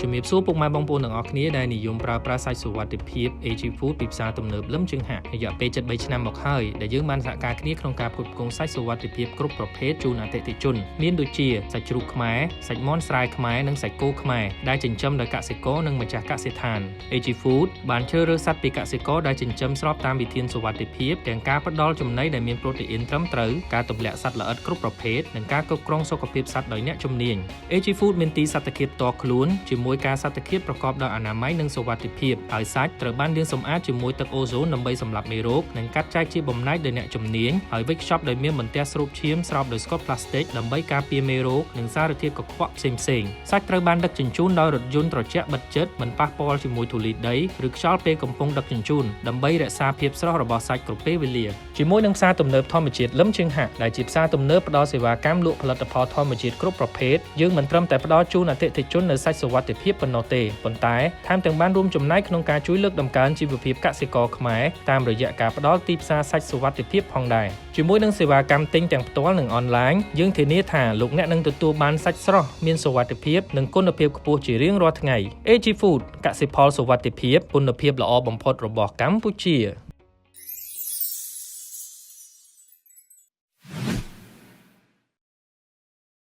ជំរាបសួរពុកម៉ែបងប្អូនទាំងអស់គ្នាដែលនិយមប្រើប្រាស់សាច់សុវត្ថិភាព AG Food ពីផ្សារទំនើបលឹមជើងហាក់រយៈពេល 7 ឆ្នាំមកហើយដែលយើងបានសហការគ្នាក្នុងការផ្គត់ផ្គង់សាច់សុវត្ថិភាពគ្រប់ប្រភេទជូនអតិថិជនមានដូចជាសាច់ជ្រូកខ្មែរសាច់មាន់ស្រែខ្មែរនិងសាច់គោខ្មែរដែលចិញ្ចឹមដោយកសិករនិងម្ចាស់កសិដ្ឋាន AG Food បានជ្រើសរើសសត្វពីកសិករដែលចិញ្ចឹមស្របតាមវិធានសុវត្ថិភាពទាំងការផ្ដល់ចំណីដែលមានប្រូតេអ៊ីនត្រឹមត្រូវការទម្លាក់សត្វល្អិតគ្រប់ប្រភេទនិងការគ្រប់គ្រងសុខភាពសត្វដោយអ្នកជំនាញ AG Food មានទីសត្វឃាតផ្ទាល់ខ្លួនជាមួយការសត្វឃាតប្រកបដោយអនាម័យនិងសុវត្ថិភាពហើយសាច់ត្រូវបានលាងសម្អាតជាមួយទឹកអូសូនដើម្បីសម្លាប់មេរោគនិងកាត់ចែកជាបំណែកដោយអ្នកជំនាញហើយវេចខ្ចប់ដោយមានបន្ទះស្រូបឈាមស្រោបដោយស្កុតផ្លាស្ទិកដើម្បីការពារមេរោគនិងសារធាតុកខ្វក់ផ្សេងៗសាច់ត្រូវបានដឹកជញ្ជូនដោយរថយន្តត្រជាក់បិទជិតមិនប៉ះពាល់ជាមួយធូលីដីឬខ្យល់ពេលកំពុងដឹកជញ្ជូនដើម្បីរក្សាភាពស្រស់របស់សាច់គ្រប់ពេលវេលាជាមួយនឹងផ្សារទំនើបធម្មជាតិលឹមជើងហាក់ដែលជាផ្សារទំនើបផ្ដល់សេវាកម្មលក់ផលិតផលធម្មជាតិគ្រប់ប្រភេទយើងមិនត្រឹមតែផ្ដល់ជូនអតិថិជននៅសាច់សុវត្ថិភាពប៉ុណ្ណោះទេប៉ុន្តែថែមទាំងបានរួមចំណែកក្នុងការជួយលើកតម្កើងជីវភាពកសិករខ្មែរតាមរយៈការផ្ដល់ទីផ្សារសាច់សុវត្ថិភាពផងដែរជាមួយនឹងសេវាកម្មទិញទាំងផ្ទាល់និងអនឡាញយើងធានាថាលោកអ្នកនឹងទទួលបានសាច់ស្រស់មានសុវត្ថិភាពនិងគុណភាពខ្ពស់ជារៀងរាល់ថ្ងៃ AG Food កសិផលសុវត្ថិភាពគុណភាពល្អបំផុតរបស់កម្ពុជា